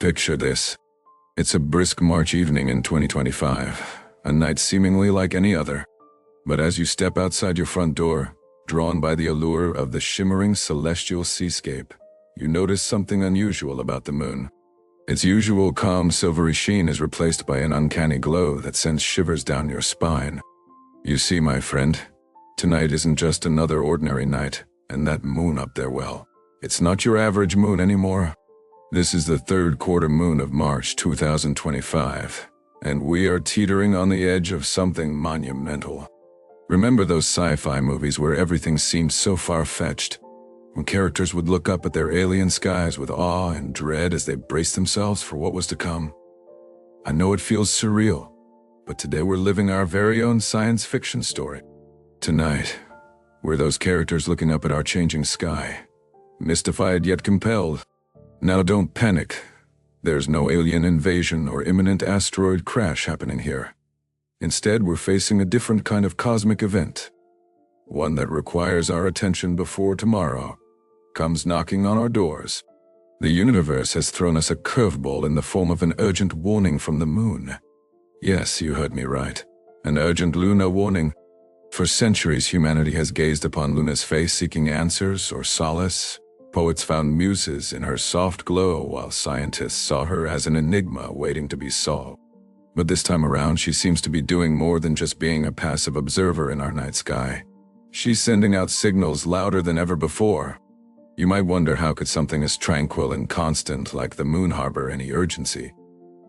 Picture this. It's a brisk March evening in 2025, a night seemingly like any other. But as you step outside your front door, drawn by the allure of the shimmering celestial seascape, you notice something unusual about the moon. Its usual calm silvery sheen is replaced by an uncanny glow that sends shivers down your spine. You see, my friend, tonight isn't just another ordinary night, and that moon up there, well, it's not your average moon anymore. This is the third quarter moon of March 2025, and we are teetering on the edge of something monumental. Remember those sci-fi movies where everything seemed so far-fetched, when characters would look up at their alien skies with awe and dread as they braced themselves for what was to come? I know it feels surreal, but today we're living our very own science fiction story. Tonight, we're those characters looking up at our changing sky, mystified yet compelled. Now don't panic. There's no alien invasion or imminent asteroid crash happening here. Instead, we're facing a different kind of cosmic event. One that requires our attention before tomorrow comes knocking on our doors. The universe has thrown us a curveball in the form of an urgent warning from the moon. Yes, you heard me right. An urgent lunar warning. For centuries, humanity has gazed upon Luna's face seeking answers or solace. Poets found muses in her soft glow, while scientists saw her as an enigma waiting to be solved. But this time around, she seems to be doing more than just being a passive observer in our night sky. She's sending out signals louder than ever before. You might wonder, how could something as tranquil and constant like the moon harbor any urgency?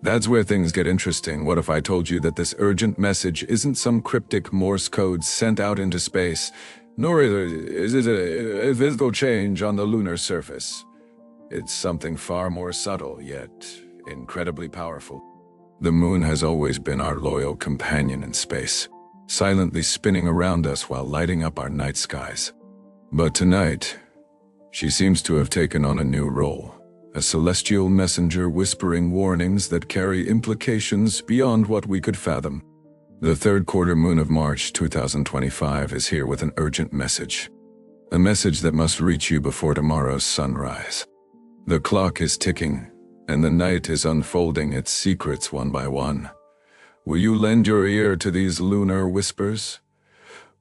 That's where things get interesting. What if I told you that this urgent message isn't some cryptic Morse code sent out into space, nor is it a visible change on the lunar surface? It's something far more subtle, yet incredibly powerful. The moon has always been our loyal companion in space, silently spinning around us while lighting up our night skies. But tonight, she seems to have taken on a new role, a celestial messenger whispering warnings that carry implications beyond what we could fathom. The third quarter moon of March 2025 is here with an urgent message. A message that must reach you before tomorrow's sunrise. The clock is ticking, and the night is unfolding its secrets one by one. Will you lend your ear to these lunar whispers?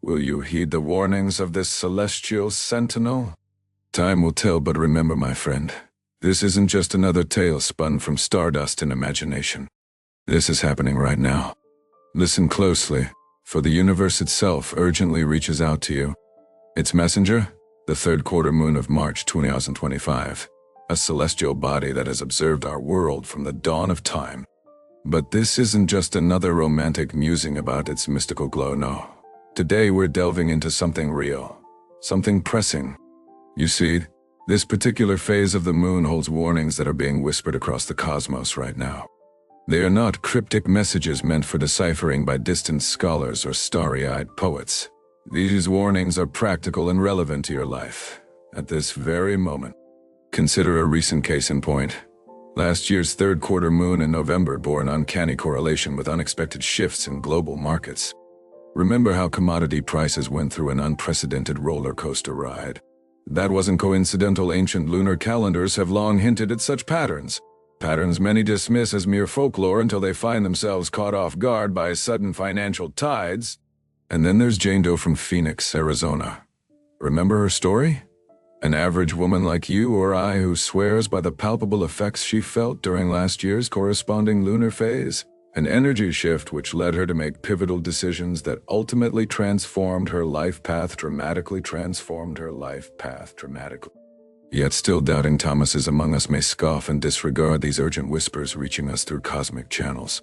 Will you heed the warnings of this celestial sentinel? Time will tell, but remember, my friend, this isn't just another tale spun from stardust and imagination. This is happening right now. Listen closely, for the universe itself urgently reaches out to you. Its messenger, the third quarter moon of March 2025, a celestial body that has observed our world from the dawn of time. But this isn't just another romantic musing about its mystical glow, no. Today we're delving into something real, something pressing. You see, this particular phase of the moon holds warnings that are being whispered across the cosmos right now. They are not cryptic messages meant for deciphering by distant scholars or starry-eyed poets. These warnings are practical and relevant to your life, at this very moment. Consider a recent case in point. Last year's third quarter moon in November bore an uncanny correlation with unexpected shifts in global markets. Remember how commodity prices went through an unprecedented roller coaster ride? That wasn't coincidental. Ancient lunar calendars have long hinted at such patterns. Patterns many dismiss as mere folklore until they find themselves caught off guard by sudden financial tides. And then there's Jane Doe from Phoenix, Arizona. Remember her story? An average woman like you or I who swears by the palpable effects she felt during last year's corresponding lunar phase. An energy shift which led her to make pivotal decisions that ultimately transformed her life path dramatically. Yet still doubting Thomases among us may scoff and disregard these urgent whispers reaching us through cosmic channels.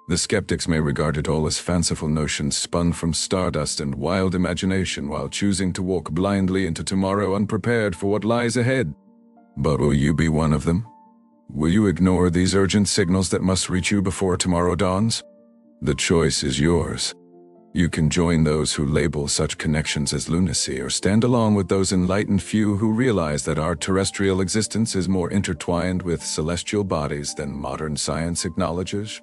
The skeptics may regard it all as fanciful notions spun from stardust and wild imagination, while choosing to walk blindly into tomorrow unprepared for what lies ahead. But will you be one of them? Will you ignore these urgent signals that must reach you before tomorrow dawns? The choice is yours. You can join those who label such connections as lunacy, or stand along with those enlightened few who realize that our terrestrial existence is more intertwined with celestial bodies than modern science acknowledges.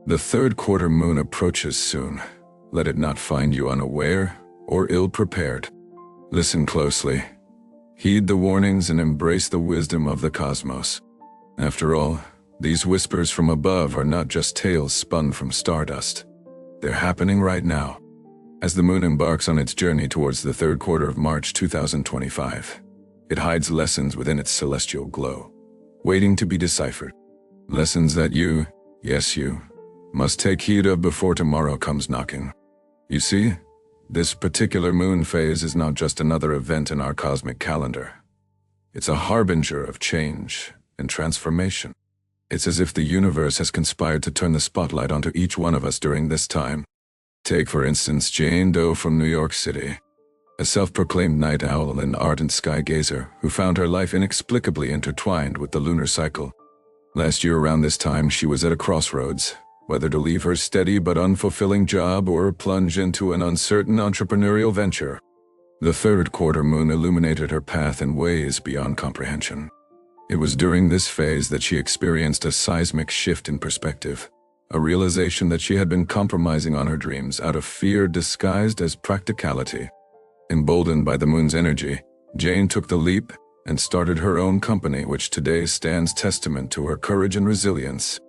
The third quarter moon approaches soon. Let it not find you unaware or ill-prepared. Listen closely. Heed the warnings and embrace the wisdom of the cosmos. After all, These whispers from above are not just tales spun from stardust. They're happening right now. As the moon embarks on its journey towards the third quarter of March 2025, it hides lessons within its celestial glow, waiting to be deciphered. Lessons that you, yes you, must take heed of before tomorrow comes knocking. You see, this particular moon phase is not just another event in our cosmic calendar. It's a harbinger of change and transformation. It's as if the universe has conspired to turn the spotlight onto each one of us during this time. Take, for instance, Jane Doe from New York City, a self-proclaimed night owl and ardent sky gazer who found her life inexplicably intertwined with the lunar cycle. Last year around this time, she was at a crossroads, whether to leave her steady but unfulfilling job or plunge into an uncertain entrepreneurial venture. The third quarter moon illuminated her path in ways beyond comprehension. It was during this phase that she experienced a seismic shift in perspective, a realization that she had been compromising on her dreams out of fear disguised as practicality. Emboldened by the moon's energy, Jane took the leap and started her own company, which today stands testament to her courage and resilience.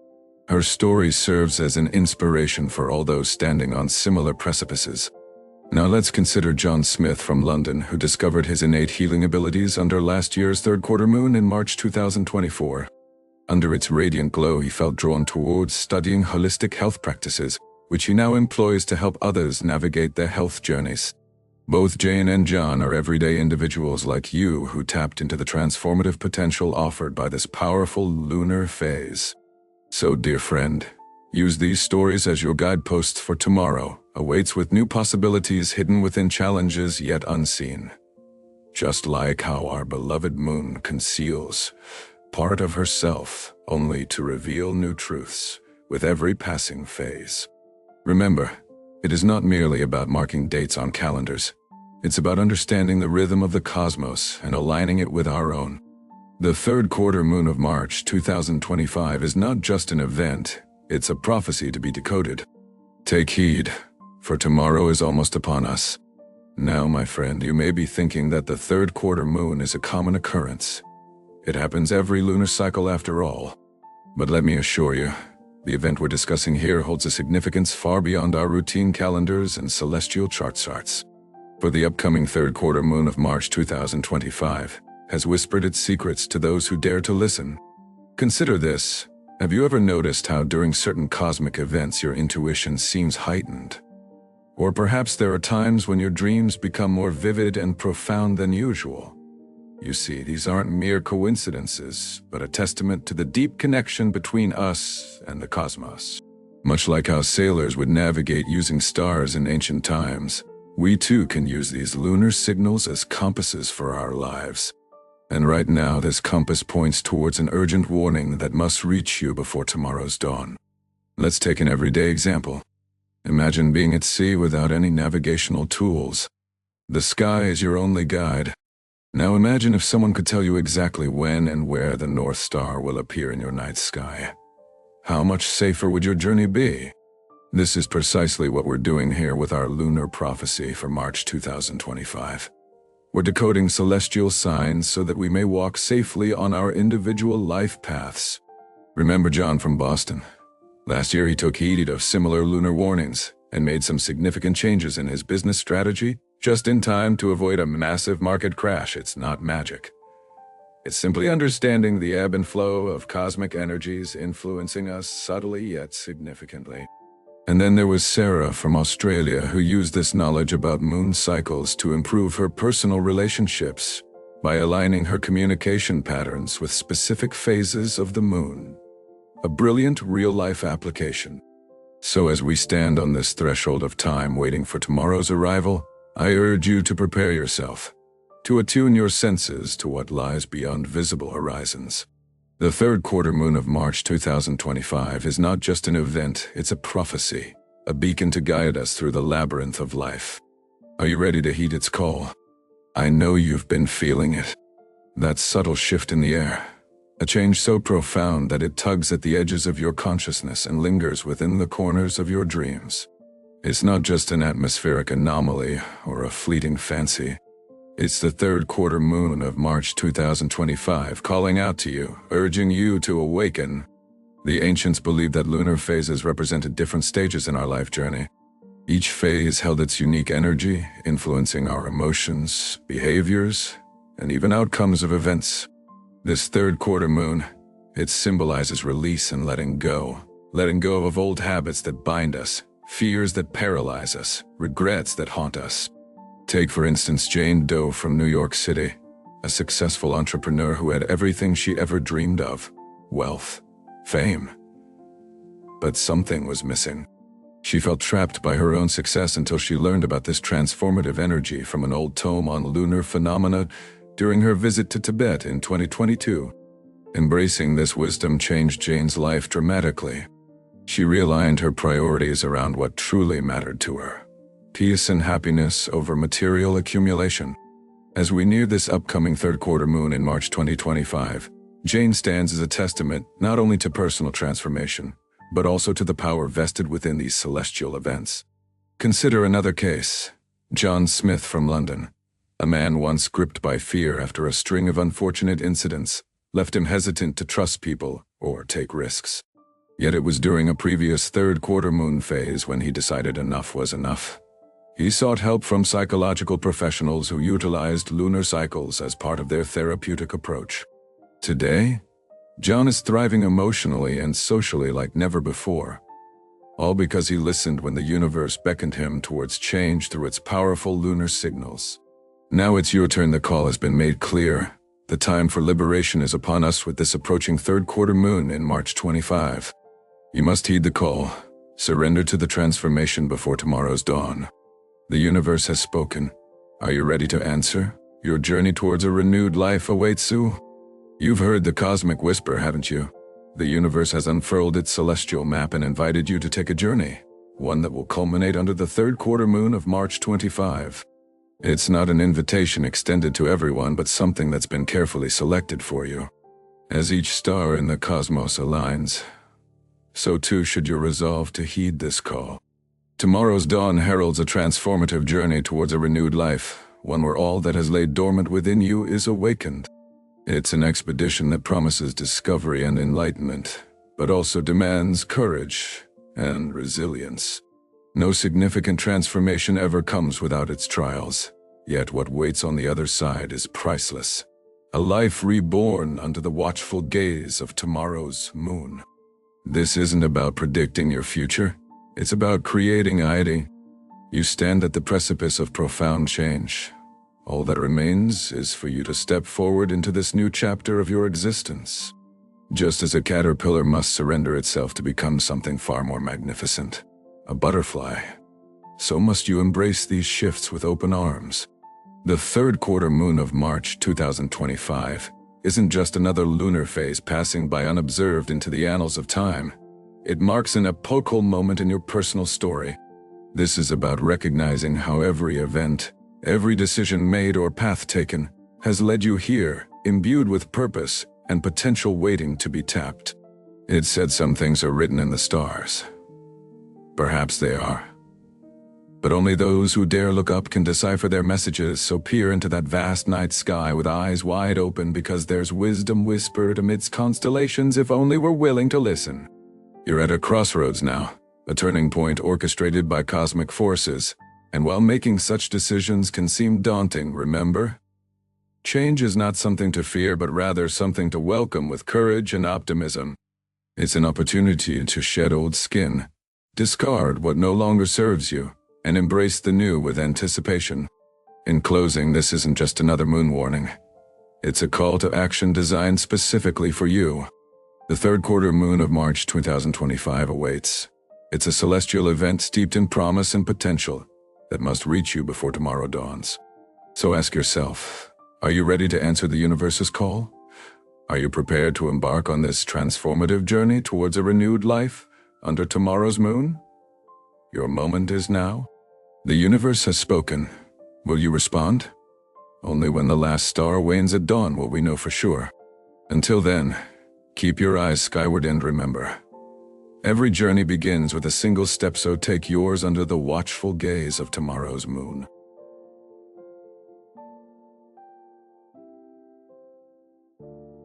Her story serves as an inspiration for all those standing on similar precipices. Now let's consider John Smith from London, who discovered his innate healing abilities under last year's third quarter moon in March 2024. Under its radiant glow, he felt drawn towards studying holistic health practices, which he now employs to help others navigate their health journeys. Both Jane and John are everyday individuals like you who tapped into the transformative potential offered by this powerful lunar phase. So, dear friend, use these stories as your guideposts for tomorrow, awaits with new possibilities hidden within challenges yet unseen. Just like how our beloved moon conceals part of herself only to reveal new truths with every passing phase. Remember, it is not merely about marking dates on calendars. It's about understanding the rhythm of the cosmos and aligning it with our own. The third quarter moon of March 2025 is not just an event, it's a prophecy to be decoded. Take heed, for tomorrow is almost upon us. Now, my friend, you may be thinking that the third quarter moon is a common occurrence. It happens every lunar cycle after all. But let me assure you, the event we're discussing here holds a significance far beyond our routine calendars and celestial charts. For the upcoming third quarter moon of March 2025 has whispered its secrets to those who dare to listen. Consider this. Have you ever noticed how during certain cosmic events your intuition seems heightened? Or perhaps there are times when your dreams become more vivid and profound than usual. You see, these aren't mere coincidences, but a testament to the deep connection between us and the cosmos. Much like how sailors would navigate using stars in ancient times, we too can use these lunar signals as compasses for our lives. And right now, this compass points towards an urgent warning that must reach you before tomorrow's dawn. Let's take an everyday example. Imagine being at sea without any navigational tools. The sky is your only guide. Now imagine if someone could tell you exactly when and where the North Star will appear in your night sky. How much safer would your journey be? This is precisely what we're doing here with our lunar prophecy for March 2025. We're decoding celestial signs so that we may walk safely on our individual life paths. Remember John from Boston? Last year he took heed of similar lunar warnings and made some significant changes in his business strategy just in time to avoid a massive market crash. It's not magic. It's simply understanding the ebb and flow of cosmic energies influencing us subtly yet significantly. And then there was Sarah from Australia who used this knowledge about moon cycles to improve her personal relationships by aligning her communication patterns with specific phases of the moon. A brilliant real-life application. So as we stand on this threshold of time waiting for tomorrow's arrival, I urge you to prepare yourself, to attune your senses to what lies beyond visible horizons. The third quarter moon of March 2025 is not just an event, it's a prophecy, a beacon to guide us through the labyrinth of life. Are you ready to heed its call? I know you've been feeling it. That subtle shift in the air, a change so profound that it tugs at the edges of your consciousness and lingers within the corners of your dreams. It's not just an atmospheric anomaly or a fleeting fancy. It's the third quarter moon of March 2025 calling out to you, urging you to awaken. The ancients believed that lunar phases represented different stages in our life journey. Each phase held its unique energy, influencing our emotions, behaviors, and even outcomes of events. This third quarter moon, it symbolizes release and letting go of old habits that bind us, fears that paralyze us, regrets that haunt us. Take, for instance, Jane Doe from New York City, a successful entrepreneur who had everything she ever dreamed of: wealth, fame. But something was missing. She felt trapped by her own success until she learned about this transformative energy from an old tome on lunar phenomena during her visit to Tibet in 2022. Embracing this wisdom changed Jane's life dramatically. She realigned her priorities around what truly mattered to her: peace and happiness over material accumulation. As we near this upcoming third quarter moon in March 2025, Jane stands as a testament not only to personal transformation, but also to the power vested within these celestial events. Consider another case: John Smith from London. A man once gripped by fear after a string of unfortunate incidents left him hesitant to trust people or take risks. Yet it was during a previous third quarter moon phase when he decided enough was enough. He sought help from psychological professionals who utilized lunar cycles as part of their therapeutic approach. Today, John is thriving emotionally and socially like never before, all because he listened when the universe beckoned him towards change through its powerful lunar signals. Now it's your turn. The call has been made clear. The time for liberation is upon us with this approaching third quarter moon in March 25. You must heed the call. Surrender to the transformation before tomorrow's dawn. The universe has spoken. Are you ready to answer? Your journey towards a renewed life awaits you. You've heard the cosmic whisper, haven't you? The universe has unfurled its celestial map and invited you to take a journey, one that will culminate under the third quarter moon of March 25. It's not an invitation extended to everyone, but something that's been carefully selected for you. As each star in the cosmos aligns, so too should your resolve to heed this call. Tomorrow's dawn heralds a transformative journey towards a renewed life, one where all that has laid dormant within you is awakened. It's an expedition that promises discovery and enlightenment, but also demands courage and resilience. No significant transformation ever comes without its trials, yet what waits on the other side is priceless. A life reborn under the watchful gaze of tomorrow's moon. This isn't about predicting your future, it's about creating ID. You stand at the precipice of profound change. All that remains is for you to step forward into this new chapter of your existence. Just as a caterpillar must surrender itself to become something far more magnificent, a butterfly, so must you embrace these shifts with open arms. The third quarter moon of March 2025 isn't just another lunar phase passing by unobserved into the annals of time. It marks an epochal moment in your personal story. This is about recognizing how every event, every decision made or path taken has led you here, imbued with purpose and potential waiting to be tapped. It said some things are written in the stars. Perhaps they are. But only those who dare look up can decipher their messages, so peer into that vast night sky with eyes wide open, because there's wisdom whispered amidst constellations if only we're willing to listen. You're at a crossroads now, a turning point orchestrated by cosmic forces, and while making such decisions can seem daunting, remember? Change is not something to fear, but rather something to welcome with courage and optimism. It's an opportunity to shed old skin, discard what no longer serves you, and embrace the new with anticipation. In closing, this isn't just another moon warning. It's a call to action designed specifically for you. The third quarter moon of March 2025 awaits. It's a celestial event steeped in promise and potential that must reach you before tomorrow dawns. So ask yourself, are you ready to answer the universe's call? Are you prepared to embark on this transformative journey towards a renewed life under tomorrow's moon? Your moment is now. The universe has spoken. Will you respond? Only when the last star wanes at dawn will we know for sure. Until then, keep your eyes skyward and remember, every journey begins with a single step, so take yours under the watchful gaze of tomorrow's moon.